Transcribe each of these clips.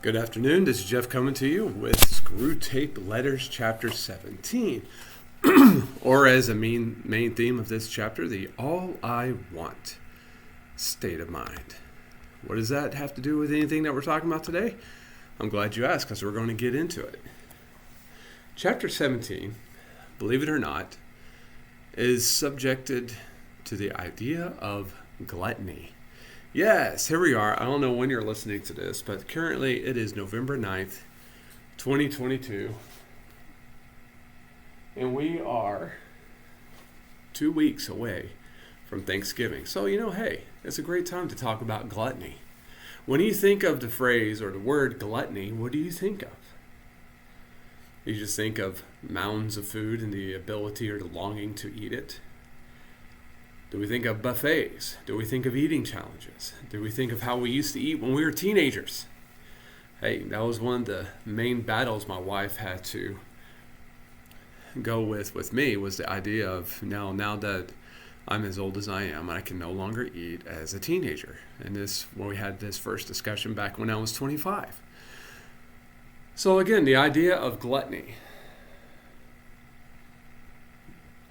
Good afternoon. This is Jeff coming to you with Screw Tape Letters, Chapter 17. Or as a main theme of this chapter, the all I want state of mind. What does that have to do with anything that we're talking about today? I'm glad you asked, because we're going to get into it. Chapter 17, believe it or not, is subjected to the idea of gluttony. Yes, here we are. I don't know when you're listening to this, but currently it is November 9th, 2022. And we are 2 weeks away from Thanksgiving. So, hey, it's a great time to talk about gluttony. When you think of the phrase or the word gluttony, what do you think of? You just think of mounds of food and the ability or the longing to eat it? Do we think of buffets? Do we think of eating challenges? Do we think of how we used to eat when we were teenagers? Hey, that was one of the main battles my wife had to go with me, was the idea of now that I'm as old as I am, I can no longer eat as a teenager. And when we had this first discussion back when I was 25. So again, the idea of gluttony.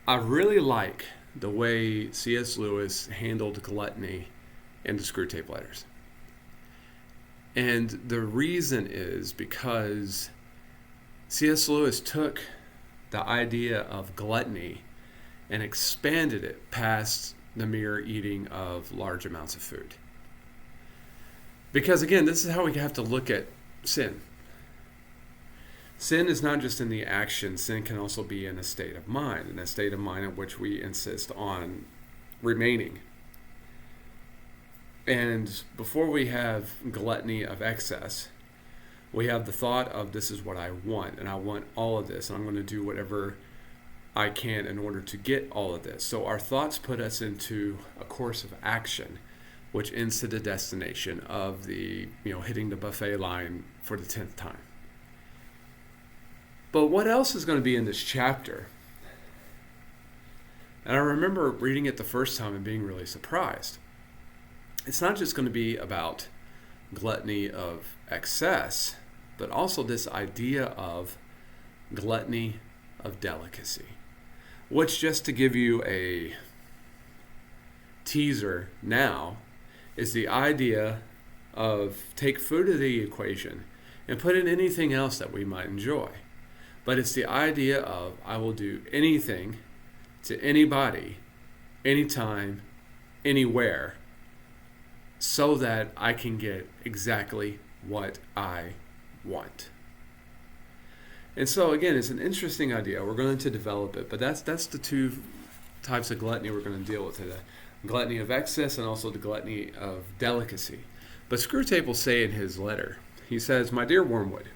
I really like the way C.S. Lewis handled gluttony in the Screw Tape Letters. And the reason is because C.S. Lewis took the idea of gluttony and expanded it past the mere eating of large amounts of food. Because again, this is how we have to look at sin. Sin is not just in the action. Sin can also be in a state of mind, in a state of mind in which we insist on remaining. And before we have gluttony of excess, we have the thought of, this is what I want, and I want all of this, and I'm going to do whatever I can in order to get all of this. So our thoughts put us into a course of action, which ends to the destination of hitting the buffet line for the 10th time. But what else is going to be in this chapter? And I remember reading it the first time and being really surprised. It's not just going to be about gluttony of excess, but also this idea of gluttony of delicacy. Which, just to give you a teaser now, is the idea of take food out of the equation and put in anything else that we might enjoy. But it's the idea of, I will do anything to anybody, anytime, anywhere, so that I can get exactly what I want. And so again, it's an interesting idea. We're going to develop it, but that's the two types of gluttony we're going to deal with today. Gluttony of excess and also the gluttony of delicacy. But Screwtape will say in his letter, he says, "My dear Wormwood,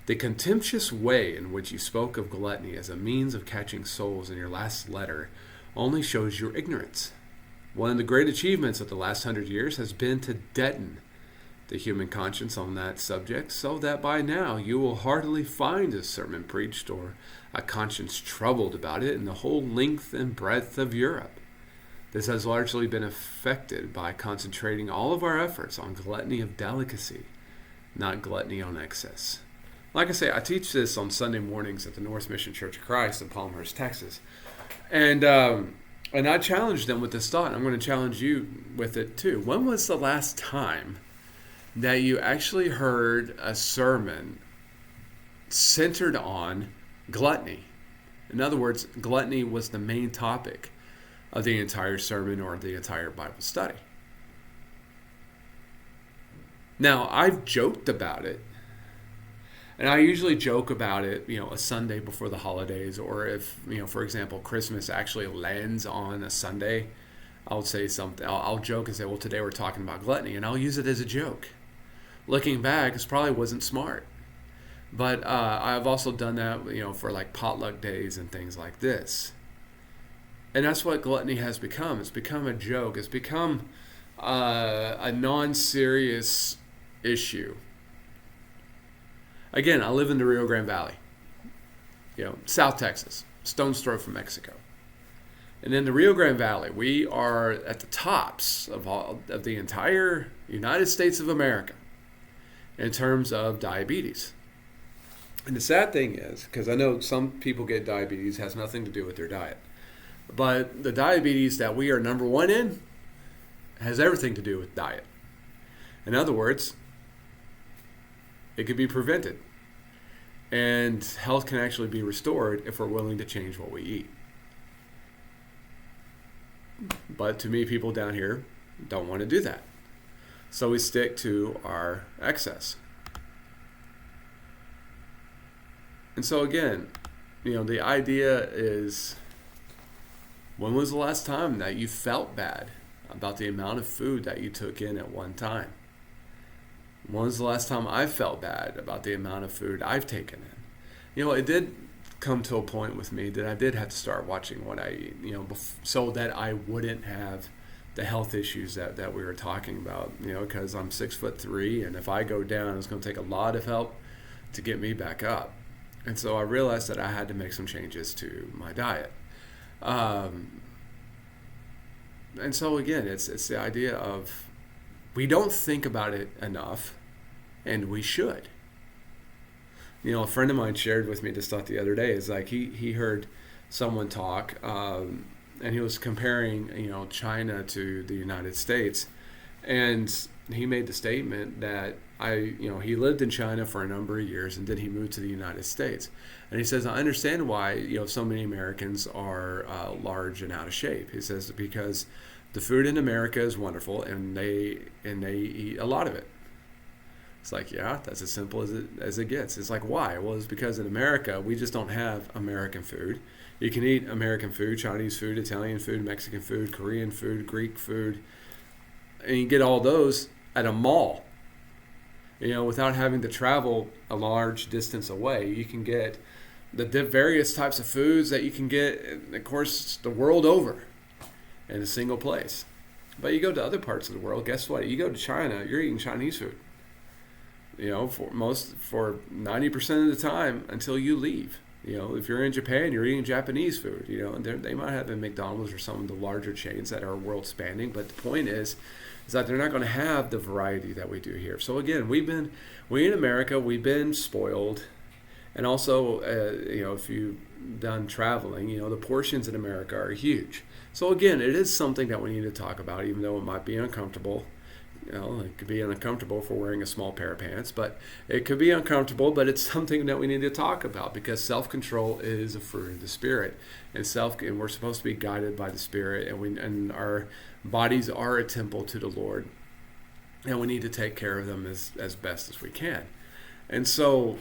the contemptuous way in which you spoke of gluttony as a means of catching souls in your last letter only shows your ignorance. One of the great achievements of the last 100 years has been to deaden the human conscience on that subject, so that by now you will hardly find a sermon preached or a conscience troubled about it in the whole length and breadth of Europe. This has largely been effected by concentrating all of our efforts on gluttony of delicacy, not gluttony on excess." Like I say, I teach this on Sunday mornings at the North Mission Church of Christ in Palmhurst, Texas. And I challenged them with this thought. I'm going to challenge you with it too. When was the last time that you actually heard a sermon centered on gluttony? In other words, gluttony was the main topic of the entire sermon or the entire Bible study. Now, I've joked about it. And I usually joke about it, a Sunday before the holidays, or if, for example, Christmas actually lands on a Sunday, I'll say something. I'll joke and say, well, today we're talking about gluttony, and I'll use it as a joke. Looking back, it probably wasn't smart. But I've also done that, for like potluck days and things like this. And that's what gluttony has become. It's become a joke. It's become a non-serious issue. Again, I live in the Rio Grande Valley, South Texas, stone's throw from Mexico. And in the Rio Grande Valley, we are at the tops of the entire United States of America in terms of diabetes. And the sad thing is, because I know some people get diabetes, has nothing to do with their diet. But the diabetes that we are number one in has everything to do with diet. In other words, it could be prevented. And health can actually be restored if we're willing to change what we eat. But too many people down here don't want to do that. So we stick to our excess. And so again, the idea is, when was the last time that you felt bad about the amount of food that you took in at one time? When was the last time I felt bad about the amount of food I've taken in? It did come to a point with me that I did have to start watching what I eat, so that I wouldn't have the health issues that we were talking about, because I'm 6'3", and if I go down, it's going to take a lot of help to get me back up. And so I realized that I had to make some changes to my diet. And so again, it's the idea of, we don't think about it enough, and we should. A friend of mine shared with me this thought the other day. Is like he heard someone talk, and he was comparing China to the United States, and he made the statement that he lived in China for a number of years, and then he moved to the United States. And he says, I understand why so many Americans are large and out of shape. He says because the food in America is wonderful, and they eat a lot of it. It's like, yeah, that's as simple as it gets. It's like, why? Well, it's because in America, we just don't have American food. You can eat American food, Chinese food, Italian food, Mexican food, Korean food, Greek food, and you get all those at a mall. Without having to travel a large distance away. You can get the various types of foods that you can get, of course, the world over in a single place. But you go to other parts of the world, guess what? You go to China, you're eating Chinese food. For 90% of the time until you leave. If you're in Japan, you're eating Japanese food. And they might have a McDonald's or some of the larger chains that are world spanning. But the point is that they're not going to have the variety that we do here. So again, we in America, we've been spoiled. And also, if you've done traveling, the portions in America are huge. So again, it is something that we need to talk about, even though it might be uncomfortable. It could be uncomfortable for wearing a small pair of pants, but it could be uncomfortable, but it's something that we need to talk about, because self-control is a fruit of the Spirit, and we're supposed to be guided by the Spirit, and our bodies are a temple to the Lord, and we need to take care of them as best as we can. And so,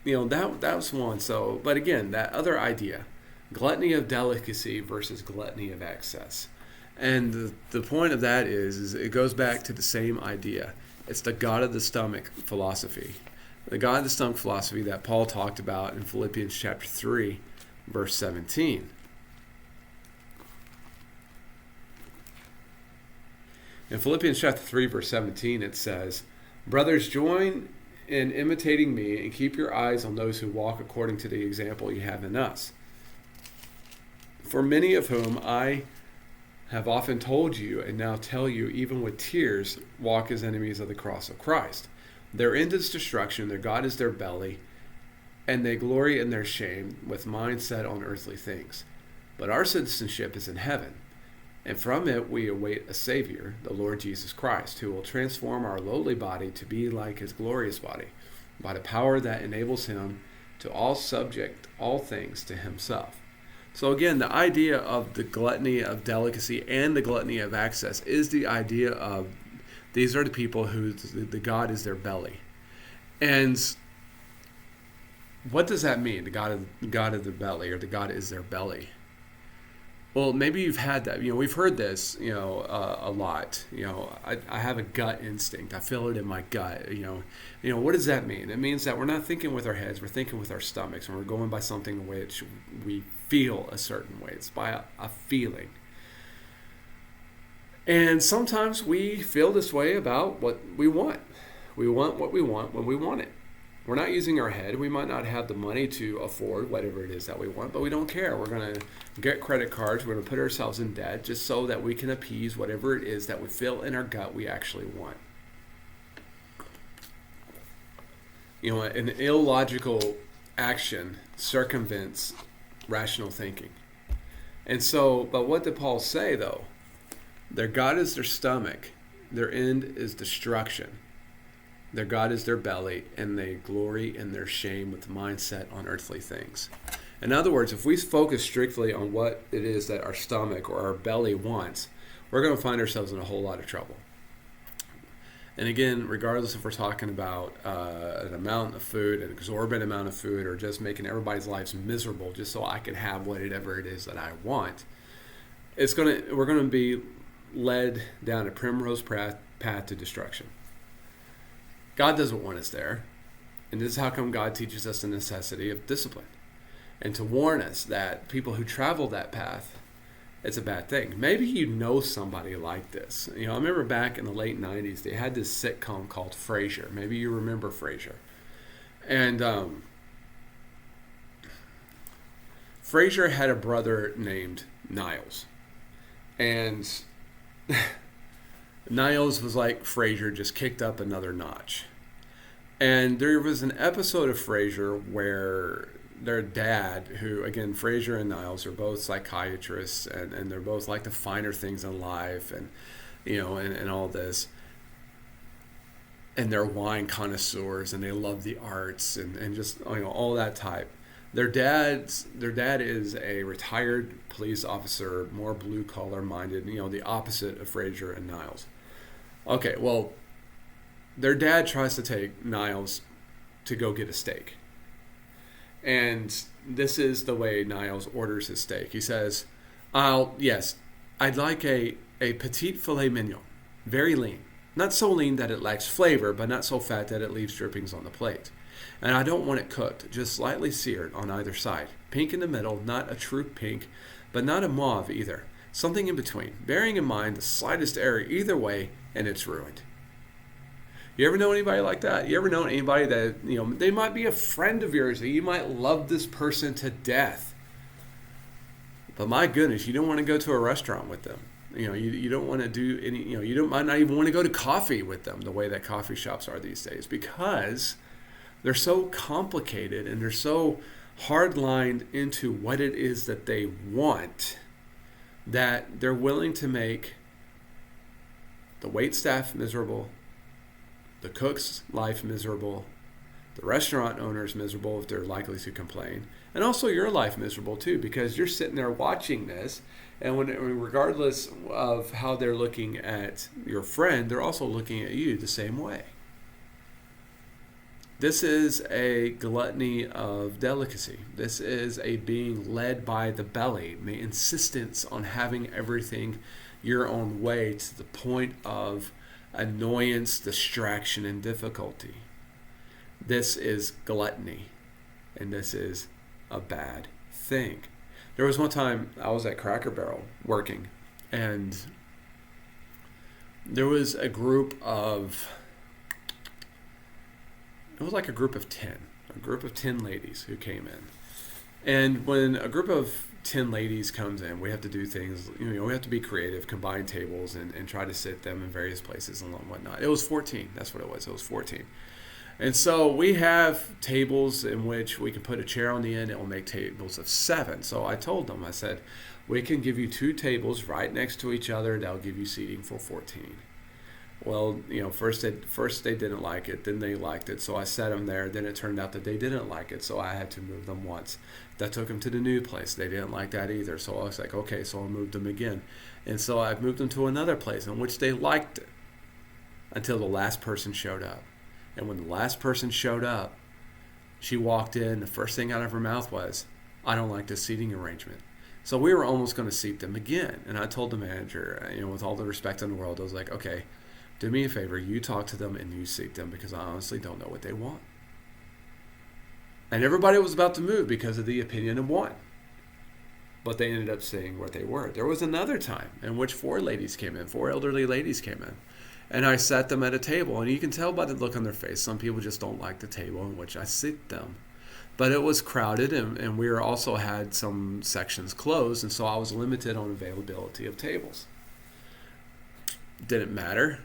that was one. So, but again, that other idea, gluttony of delicacy versus gluttony of excess. And the point of that is it goes back to the same idea. It's the God of the stomach philosophy. The God of the stomach philosophy that Paul talked about in Philippians chapter 3, verse 17. In Philippians chapter 3, verse 17, it says, Brothers, join in imitating me and keep your eyes on those who walk according to the example you have in us. For many of whom I have often told you and now tell you, even with tears, walk as enemies of the cross of Christ. Their end is destruction, their God is their belly, and they glory in their shame, with mind set on earthly things. But our citizenship is in heaven, and from it we await a Savior, the Lord Jesus Christ, who will transform our lowly body to be like his glorious body, by the power that enables him to all subject all things to himself. So again, the idea of the gluttony of delicacy and the gluttony of excess is the idea of these are the people who the God is their belly. And what does that mean, the God of the belly, or the God is their belly? Well, maybe you've had that. We've heard this, a lot. I have a gut instinct. I feel it in my gut. What does that mean? It means that we're not thinking with our heads. We're thinking with our stomachs, and we're going by something in which we feel a certain way. It's by a feeling. And sometimes we feel this way about what we want. We want what we want when we want it. We're not using our head. We might not have the money to afford whatever it is that we want, but we don't care. We're going to get credit cards. We're going to put ourselves in debt just so that we can appease whatever it is that we feel in our gut we actually want. An illogical action circumvents rational thinking. And so, but what did Paul say though? Their God is their stomach, their end is destruction. Their God is their belly, and they glory in their shame with the mindset on earthly things. In other words, if we focus strictly on what it is that our stomach or our belly wants, we're going to find ourselves in a whole lot of trouble. And again, regardless if we're talking about an amount of food, an exorbitant amount of food, or just making everybody's lives miserable just so I can have whatever it is that I want, we're going to be led down a primrose path to destruction. God doesn't want us there. And this is how come God teaches us the necessity of discipline. And to warn us that people who travel that path, it's a bad thing. Maybe you know somebody like this. I remember back in the late 90s, they had this sitcom called Frasier. Maybe you remember Frasier. And Frasier had a brother named Niles. And Niles was like Frasier, just kicked up another notch. And there was an episode of Frasier where their dad, who, again, Frasier and Niles are both psychiatrists, and they're both like the finer things in life, and and all this. And they're wine connoisseurs, and they love the arts, and just all that type. Their dad is a retired police officer, more blue collar minded, the opposite of Frasier and Niles. Okay, well, their dad tries to take Niles to go get a steak. And this is the way Niles orders his steak. He says, I'd like a petite filet mignon, very lean. Not so lean that it lacks flavor, but not so fat that it leaves drippings on the plate. And I don't want it cooked, just slightly seared on either side. Pink in the middle, not a true pink, but not a mauve either. Something in between, bearing in mind the slightest error either way, and it's ruined. You ever know anybody like that? You ever know anybody that, they might be a friend of yours, that you might love this person to death. But my goodness, you don't want to go to a restaurant with them. You don't want to do any, might not even want to go to coffee with them the way that coffee shops are these days, because they're so complicated and they're so hard-lined into what it is that they want that they're willing to make the waitstaff miserable, the cook's life miserable, the restaurant owner's miserable if they're likely to complain, and also your life miserable too, because you're sitting there watching this, and regardless of how they're looking at your friend, they're also looking at you the same way. This is a gluttony of delicacy. This is a being led by the belly, the insistence on having everything your own way to the point of annoyance, distraction, and difficulty. This is gluttony, and this is a bad thing. There was one time I was at Cracker Barrel working, and there was a group of 10 ladies who came in. And when a group of 10 ladies comes in, we have to do things, we have to be creative, combine tables and try to sit them in various places and whatnot. It was 14. That's what it was. It was 14. And so we have tables in which we can put a chair on the end. It will make tables of 7. So I told them, I said, we can give you 2 tables right next to each other. That'll give you seating for 14. Well, first they didn't like it, then they liked it, so I set them there. Then it turned out that they didn't like it, so I had to move them once. That took them to the new place. They didn't like that either, so I was like, okay, so I moved them again. And so I moved them to another place in which they liked it until the last person showed up. And when the last person showed up, she walked in, the first thing out of her mouth was, I don't like this seating arrangement. So we were almost going to seat them again. And I told the manager, with all the respect in the world, I was like, okay, do me a favor, you talk to them and you seat them, because I honestly don't know what they want. And everybody was about to move because of the opinion of one. But they ended up staying where they were. There was another time in which 4 elderly ladies came in. And I sat them at a table. And you can tell by the look on their face, some people just don't like the table in which I sit them. But it was crowded, and we also had some sections closed, and so I was limited on availability of tables. Didn't matter.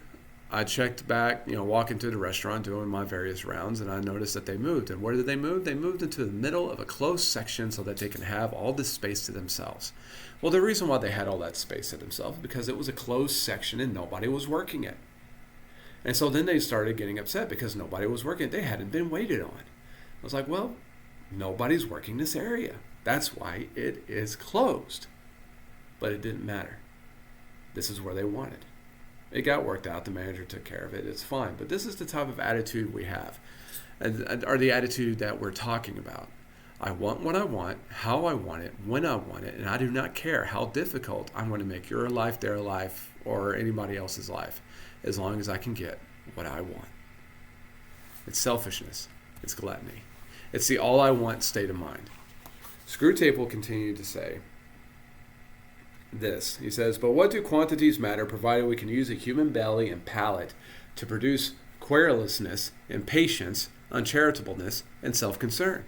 I checked back, walking through the restaurant, doing my various rounds, and I noticed that they moved. And where did they move? They moved into the middle of a closed section so that they can have all this space to themselves. Well, the reason why they had all that space to themselves is because it was a closed section and nobody was working it. And so then they started getting upset because nobody was working it. They hadn't been waited on. I was like, well, nobody's working this area. That's why it is closed. But it didn't matter. This is where they wanted. It got worked out. The manager took care of it. It's fine. But this is the type of attitude we have, or the attitude that we're talking about. I want what I want, how I want it, when I want it, and I do not care how difficult I'm going to make your life, their life, or anybody else's life, as long as I can get what I want. It's selfishness. It's gluttony. It's the all I want state of mind. Screwtape will continue to say this. He says, but what do quantities matter provided we can use a human belly and palate to produce querulousness, impatience, uncharitableness, and self-concern?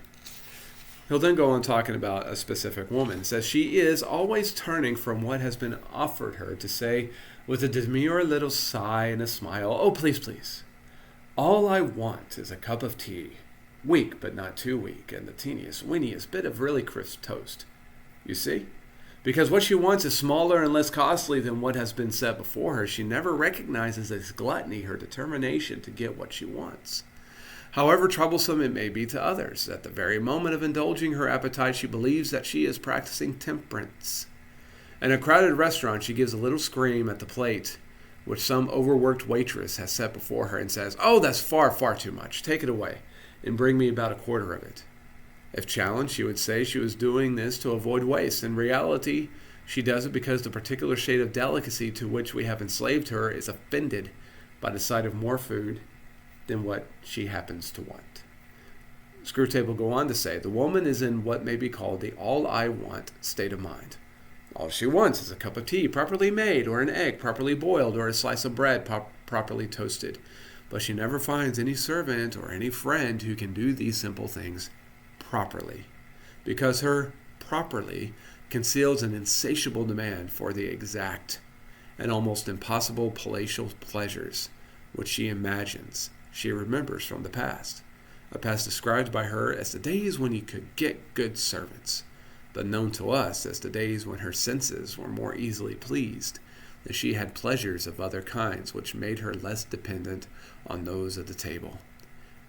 He'll then go on talking about a specific woman. He says, she is always turning from what has been offered her to say with a demure little sigh and a smile, oh, please, please. All I want is a cup of tea, weak but not too weak, and the teeniest, weeniest bit of really crisp toast. You see? Because what she wants is smaller and less costly than what has been set before her. She never recognizes as gluttony her determination to get what she wants. However troublesome it may be to others, at the very moment of indulging her appetite, she believes that she is practicing temperance. In a crowded restaurant, she gives a little scream at the plate which some overworked waitress has set before her and says, oh, that's far, far too much. Take it away and bring me about a quarter of it. If challenged, she would say she was doing this to avoid waste. In reality, she does it because the particular shade of delicacy to which we have enslaved her is offended by the sight of more food than what she happens to want. Screwtape will go on to say, the woman is in what may be called the all-I-want state of mind. All she wants is a cup of tea properly made, or an egg properly boiled, or a slice of bread properly toasted. But she never finds any servant or any friend who can do these simple things properly, because her properly conceals an insatiable demand for the exact and almost impossible palatial pleasures which she imagines she remembers from the past, a past described by her as the days when you could get good servants, but known to us as the days when her senses were more easily pleased, and she had pleasures of other kinds which made her less dependent on those of the table.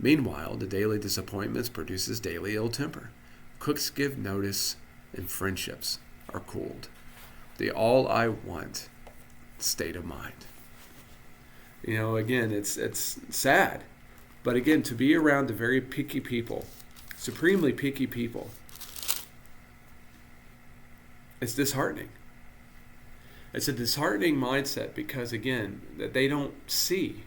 Meanwhile, the daily disappointments produces daily ill temper. Cooks give notice, and friendships are cooled. The all I want state of mind. Again, it's sad. But again, to be around the very picky people, supremely picky people, it's disheartening. It's a disheartening mindset because, again, that they don't see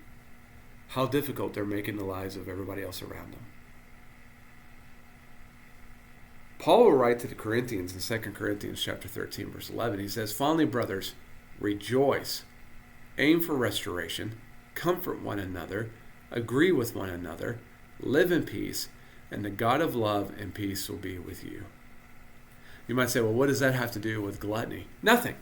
how difficult they're making the lives of everybody else around them. Paul will write to the Corinthians in 2 Corinthians chapter 13, verse 11. He says, finally, brothers, rejoice, aim for restoration, comfort one another, agree with one another, live in peace, and the God of love and peace will be with you. You might say, well, what does that have to do with gluttony? Nothing.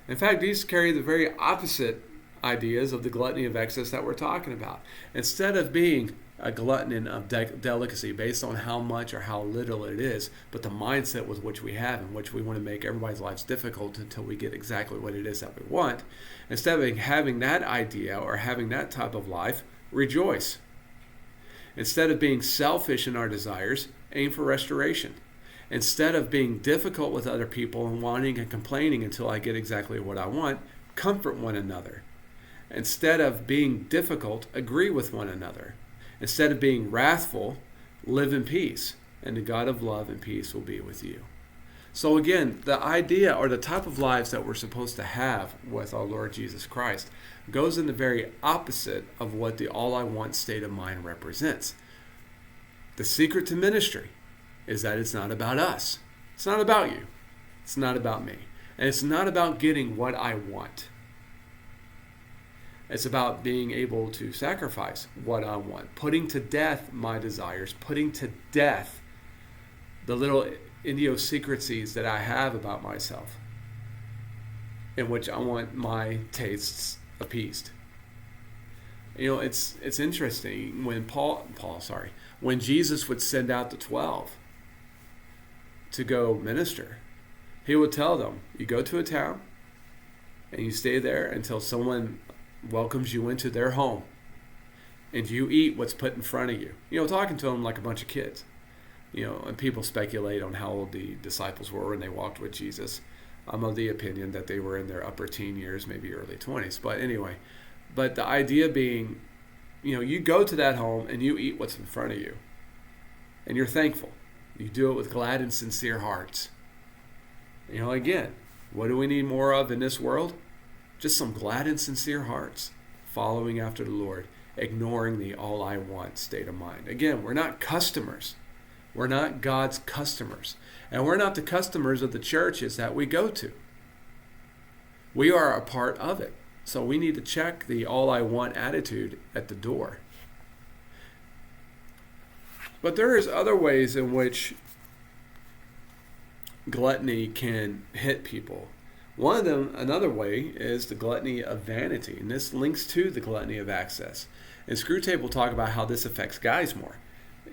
In fact, these carry the very opposite ideas of the gluttony of excess that we're talking about. Instead of being a glutton of delicacy based on how much or how little it is, but the mindset with which we have, in which we want to make everybody's lives difficult until we get exactly what it is that we want, instead of having that idea or having that type of life, rejoice. Instead of being selfish in our desires, aim for restoration. Instead of being difficult with other people and whining and complaining until I get exactly what I want, comfort one another. Instead of being difficult, agree with one another. Instead of being wrathful, live in peace, and the God of love and peace will be with you. So again, the idea or the type of lives that we're supposed to have with our Lord Jesus Christ goes in the very opposite of what the all I want state of mind represents. The secret to ministry is that it's not about us. It's not about you. It's not about me. And it's not about getting what I want. It's about being able to sacrifice what I want, putting to death my desires, putting to death the little idiosyncrasies that I have about myself, in which I want my tastes appeased. It's interesting when when Jesus would send out the 12 to go minister, he would tell them, you go to a town and you stay there until someone welcomes you into their home, and you eat what's put in front of you. Talking to them like a bunch of kids. And people speculate on how old the disciples were when they walked with Jesus. I'm of the opinion that they were in their upper teen years, maybe early 20s. But anyway, the idea being, you go to that home and you eat what's in front of you. And you're thankful. You do it with glad and sincere hearts. Again, what do we need more of in this world? Just some glad and sincere hearts, following after the Lord, ignoring the all I want state of mind. Again, we're not customers. We're not God's customers. And we're not the customers of the churches that we go to. We are a part of it. So we need to check the all I want attitude at the door. But there is other ways in which gluttony can hit people. One of them, another way, is the gluttony of vanity. And this links to the gluttony of access. And Screwtape will talk about how this affects guys more.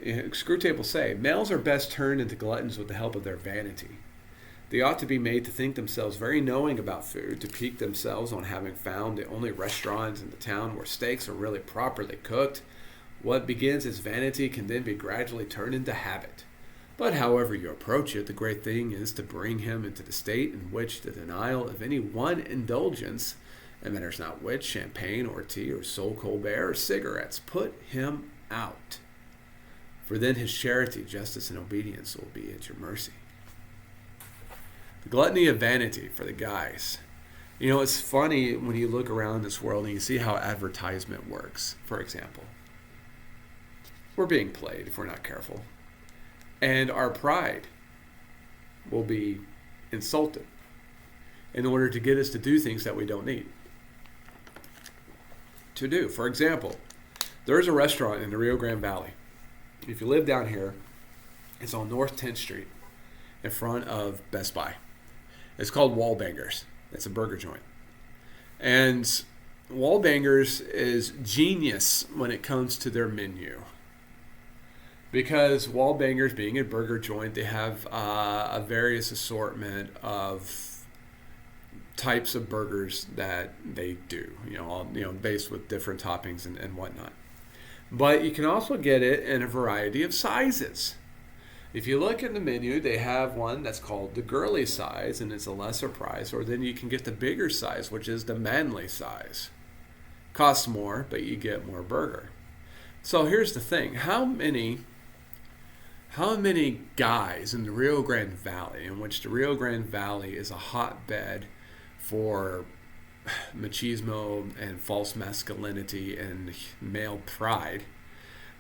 Screwtape will say, males are best turned into gluttons with the help of their vanity. They ought to be made to think themselves very knowing about food, to pique themselves on having found the only restaurants in the town where steaks are really properly cooked. What begins as vanity can then be gradually turned into habit. But however you approach it, the great thing is to bring him into the state in which the denial of any one indulgence, it matters not which, champagne or tea or Sol Colbert or cigarettes, put him out. For then his charity, justice, and obedience will be at your mercy. The gluttony of vanity for the guys. It's funny when you look around this world and you see how advertisement works, for example. We're being played if we're not careful. And our pride will be insulted in order to get us to do things that we don't need to do. For example, there's a restaurant in the Rio Grande Valley. If you live down here, it's on North 10th Street in front of Best Buy. It's called Wallbangers. It's a burger joint. And Wallbangers is genius when it comes to their menu. Because Wallbangers, being a burger joint, they have a various assortment of types of burgers that they do, based with different toppings and whatnot. But you can also get it in a variety of sizes. If you look at the menu, they have one that's called the girly size, and it's a lesser price. Or then you can get the bigger size, which is the manly size. Costs more, but you get more burger. So here's the thing. How many guys in the Rio Grande Valley, in which the Rio Grande Valley is a hotbed for machismo and false masculinity and male pride,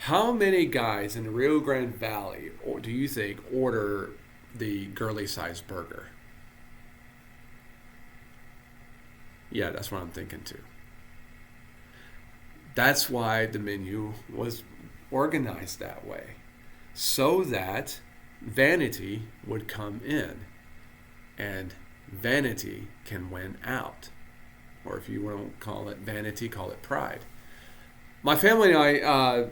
how many guys in the Rio Grande Valley do you think order the girly size burger? Yeah, that's what I'm thinking too. That's why the menu was organized that way, so that vanity would come in and vanity can win out. Or if you want to call it vanity, call it pride. My family and I,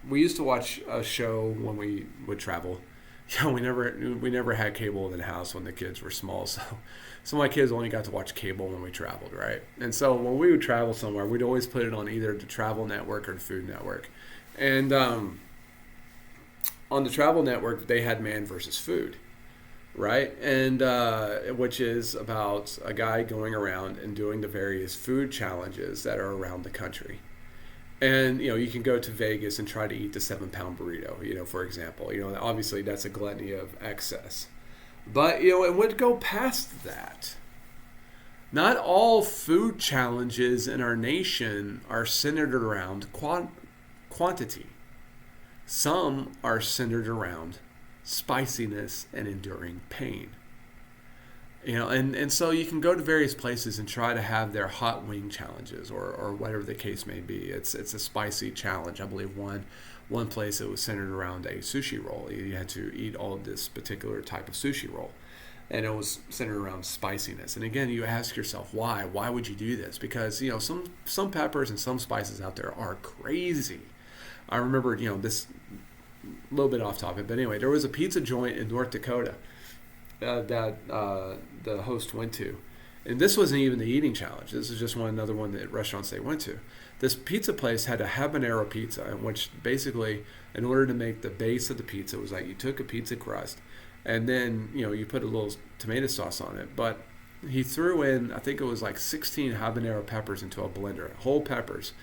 we used to watch a show when we would travel. We never had cable in the house when the kids were small, so my kids only got to watch cable when we traveled, right? And so when we would travel somewhere, we'd always put it on either the Travel Network or the Food Network. And on the Travel Network, they had Man vs. Food, right? And which is about a guy going around and doing the various food challenges that are around the country. And, you can go to Vegas and try to eat the 7-pound burrito, for example. Obviously that's a gluttony of excess. But, it would go past that. Not all food challenges in our nation are centered around quantity. Some are centered around spiciness and enduring pain. And so you can go to various places and try to have their hot wing challenges or whatever the case may be. It's a spicy challenge. I believe one place it was centered around a sushi roll. You had to eat all this particular type of sushi roll. and it was centered around spiciness. And again, you ask yourself why? Why would you do this? Because some peppers and some spices out there are crazy. I remember this a little bit off topic, but anyway, there was a pizza joint in North Dakota that the host went to, and this wasn't even the eating challenge. This is just another one that restaurants they went to. This pizza place had a habanero pizza, in which basically, in order to make the base of the pizza, it was like you took a pizza crust, and then you put a little tomato sauce on it. But he threw in, I think it was like 16 habanero peppers into a blender, whole peppers,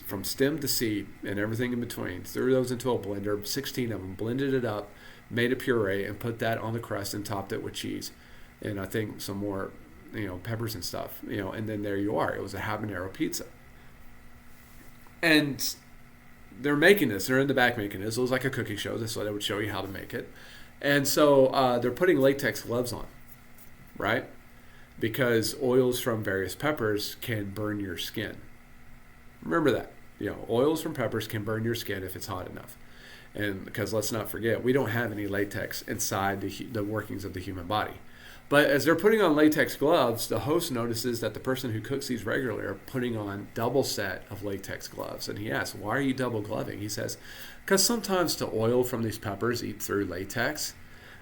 from stem to seed and everything in between. Threw those into a blender, 16 of them, blended it up, made a puree, and put that on the crust and topped it with cheese, and I think some more, peppers and stuff, and then there you are. It was a habanero pizza. And they're making this. They're in the back making this. It was like a cooking show. This is what I would show you how to make it. And so they're putting latex gloves on, right? Because oils from various peppers can burn your skin. Remember that. Oils from peppers can burn your skin if it's hot enough. And because let's not forget, we don't have any latex inside the workings of the human body. But as they're putting on latex gloves, the host notices that the person who cooks these regularly are putting on double set of latex gloves. And he asks, why are you double gloving? He says, because sometimes the oil from these peppers eat through latex.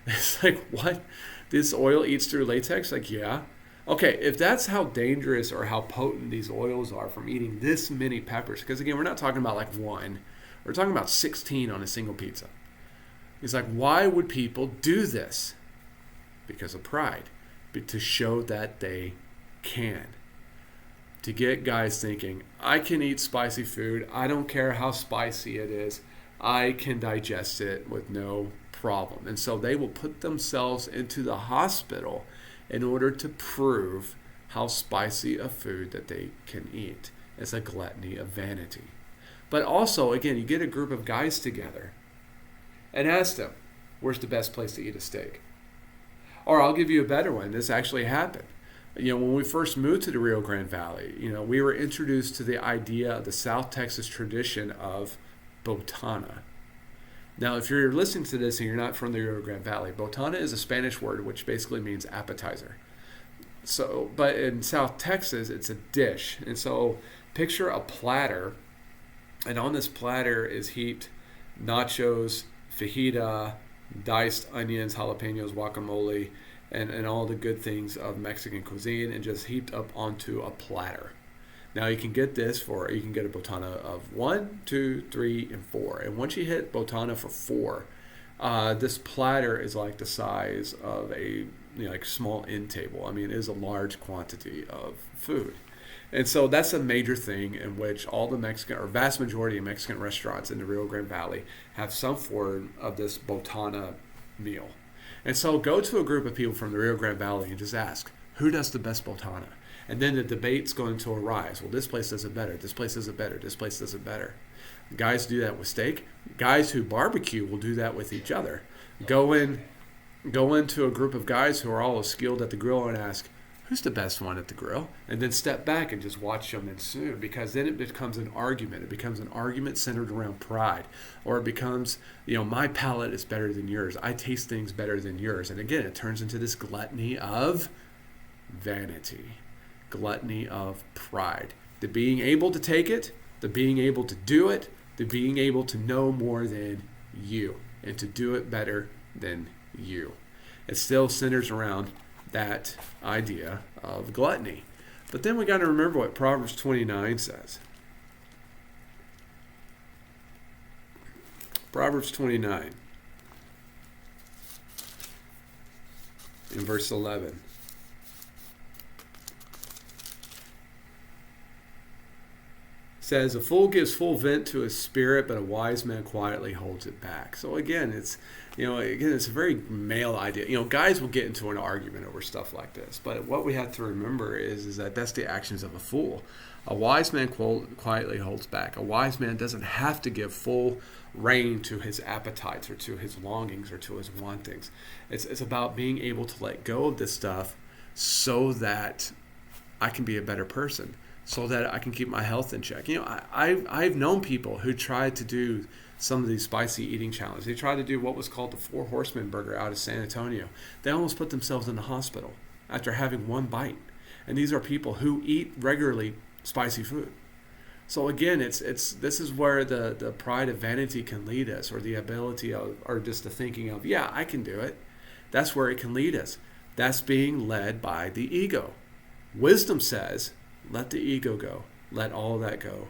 It's like, what? This oil eats through latex? Like, yeah. Okay, if that's how dangerous or how potent these oils are from eating this many peppers, because again, we're not talking about like one. We're talking about 16 on a single pizza. He's like, why would people do this? Because of pride, but to show that they can. To get guys thinking, I can eat spicy food. I don't care how spicy it is. I can digest it with no problem. And so they will put themselves into the hospital in order to prove how spicy a food that they can eat. It's a gluttony of vanity. But also, again, you get a group of guys together and ask them, where's the best place to eat a steak? Or I'll give you a better one. This actually happened. When we first moved to the Rio Grande Valley, we were introduced to the idea of the South Texas tradition of botana. Now, if you're listening to this and you're not from the Rio Grande Valley, botana is a Spanish word which basically means appetizer. So, but in South Texas, it's a dish. And so picture a platter, and on this platter is heaped nachos, fajita, diced onions, jalapenos, guacamole, and all the good things of Mexican cuisine, and just heaped up onto a platter. Now you can get this you can get a botana of 1, 2, 3, and 4. And once you hit botana for 4, this platter is like the size of a like small end table. I mean, it is a large quantity of food. And so that's a major thing in which all the Mexican, or vast majority of Mexican restaurants in the Rio Grande Valley have some form of this botana meal. And so go to a group of people from the Rio Grande Valley and just ask, who does the best botana? And then the debate's going to arise. Well, this place does it better. This place does it better. This place does it better. Guys do that with steak. Guys who barbecue will do that with each other. Go into a group of guys who are all skilled at the grill and ask, who's the best one at the grill? And then step back and just watch them ensue, because then it becomes an argument. It becomes an argument centered around pride. Or it becomes, my palate is better than yours. I taste things better than yours. And again, it turns into this gluttony of vanity. Gluttony of pride. The being able to take it, the being able to do it, the being able to know more than you and to do it better than you. It still centers around that idea of gluttony. But then we got to remember what Proverbs 29 says. Proverbs 29 in verse 11. Says, a fool gives full vent to his spirit, but a wise man quietly holds it back. So again, it's a very male idea. Guys will get into an argument over stuff like this, but what we have to remember is that that's the actions of a fool. A wise man quietly holds back. A wise man doesn't have to give full rein to his appetites or to his longings or to his wantings. It's about being able to let go of this stuff so that I can be a better person. so that I can keep my health in check. I've known people who tried to do some of these spicy eating challenges. They tried to do what was called the Four Horsemen burger out of San Antonio. They almost put themselves in the hospital after having one bite. And these are people who eat regularly spicy food. So again, this is where the pride of vanity can lead us, or the ability of, or just the thinking of, yeah, I can do it. That's where it can lead us. That's being led by the ego. Wisdom says, let the ego go. Let all that go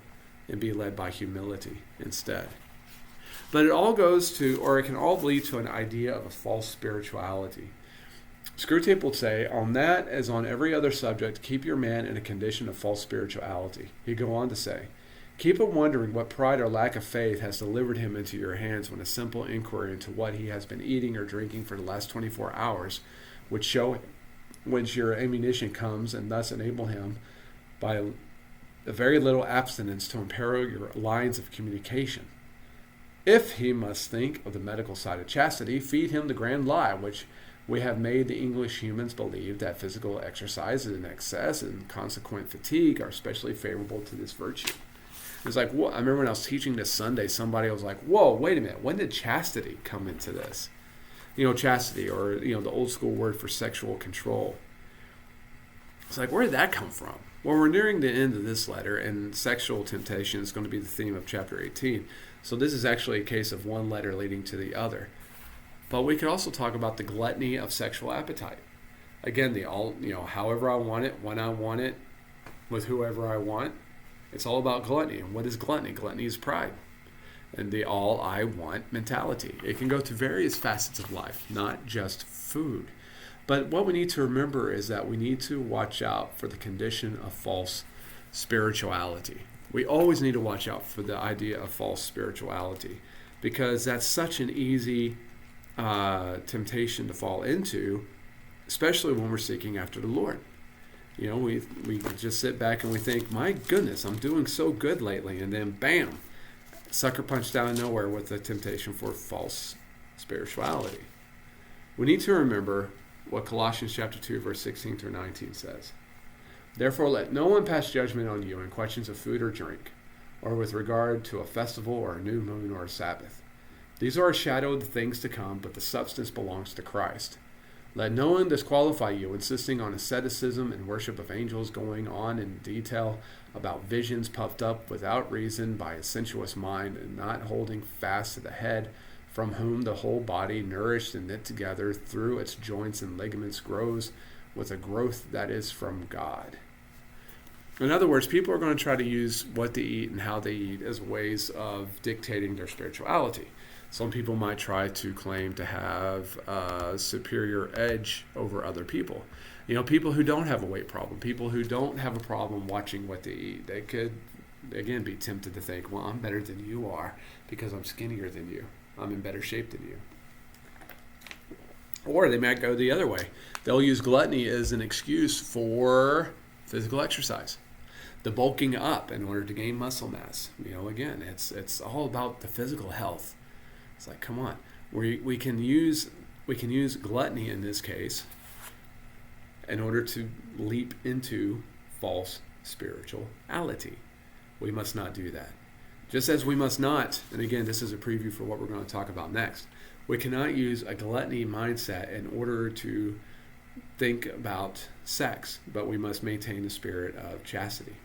and be led by humility instead. But it all goes to, or it can all lead to, an idea of a false spirituality. Screwtape would say, on that as on every other subject, keep your man in a condition of false spirituality. He'd go on to say, keep him wondering what pride or lack of faith has delivered him into your hands, when a simple inquiry into what he has been eating or drinking for the last 24 hours would show whence your ammunition comes, and thus enable him by a very little abstinence to imperil your lines of communication. If he must think of the medical side of chastity, feed him the grand lie which we have made the English humans believe, that physical exercise in excess and consequent fatigue are especially favorable to this virtue. It's like, I remember when I was teaching this Sunday, somebody was like, whoa, wait a minute, when did chastity come into this? Chastity, or, the old school word for sexual control. It's like, where did that come from? Well, we're nearing the end of this letter, and sexual temptation is going to be the theme of chapter 18. So this is actually a case of one letter leading to the other. But we could also talk about the gluttony of sexual appetite. Again, however I want it, when I want it, with whoever I want. It's all about gluttony. And what is gluttony? Gluttony is pride. And the all I want mentality. It can go to various facets of life, not just food. But what we need to remember is that we need to watch out for the condition of false spirituality. We always need to watch out for the idea of false spirituality, because that's such an easy temptation to fall into, especially when we're seeking after the Lord. We just sit back and we think, my goodness, I'm doing so good lately, and then bam, sucker punch down of nowhere with the temptation for false spirituality. We need to remember what Colossians chapter 2, verse 16 through 19 says. Therefore, let no one pass judgment on you in questions of food or drink, or with regard to a festival or a new moon or a Sabbath. These are a shadow of the things to come, but the substance belongs to Christ. Let no one disqualify you, insisting on asceticism and worship of angels, going on in detail about visions puffed up without reason by a sensuous mind, and not holding fast to the head, from whom the whole body, nourished and knit together through its joints and ligaments, grows with a growth that is from God. In other words, people are going to try to use what they eat and how they eat as ways of dictating their spirituality. Some people might try to claim to have a superior edge over other people. People who don't have a weight problem, people who don't have a problem watching what they eat. They could, again, be tempted to think, well, I'm better than you are because I'm skinnier than you. I'm in better shape than you. Or they might go the other way. They'll use gluttony as an excuse for physical exercise, the bulking up in order to gain muscle mass. Again, it's all about the physical health. It's like, come on, we can use gluttony in this case in order to leap into false spirituality. We must not do that. Just as we must not, and again, this is a preview for what we're going to talk about next, we cannot use a gluttony mindset in order to think about sex, but we must maintain the spirit of chastity.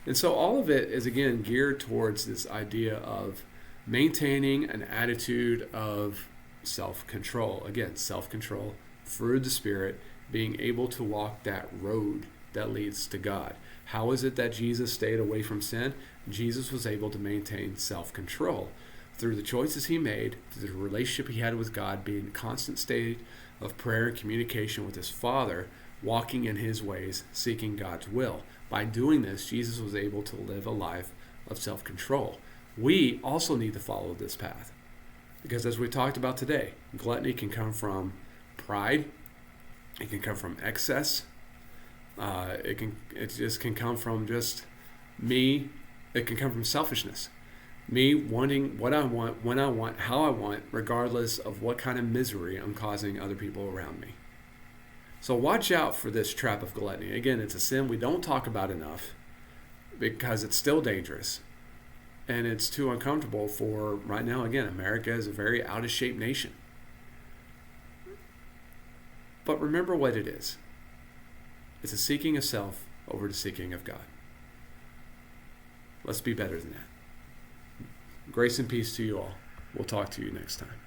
And so all of it is, again, geared towards this idea of maintaining an attitude of self-control. Again, self-control through the Spirit, being able to walk that road that leads to God. How is it that Jesus stayed away from sin? Jesus was able to maintain self-control through the choices he made, through the relationship he had with God, being in a constant state of prayer and communication with his Father, walking in his ways, seeking God's will. By doing this, Jesus was able to live a life of self-control. We also need to follow this path, because as we talked about today, gluttony can come from pride, it can come from excess, it just can come from just me, it can come from selfishness, me wanting what I want, when I want, how I want, regardless of what kind of misery I'm causing other people around me. So watch out for this trap of gluttony. Again, it's a sin we don't talk about enough. because it's still dangerous. And it's too uncomfortable for, right now, again, America is a very out of shape nation. But remember what it is. It's a seeking of self over the seeking of God. Let's be better than that. Grace and peace to you all. We'll talk to you next time.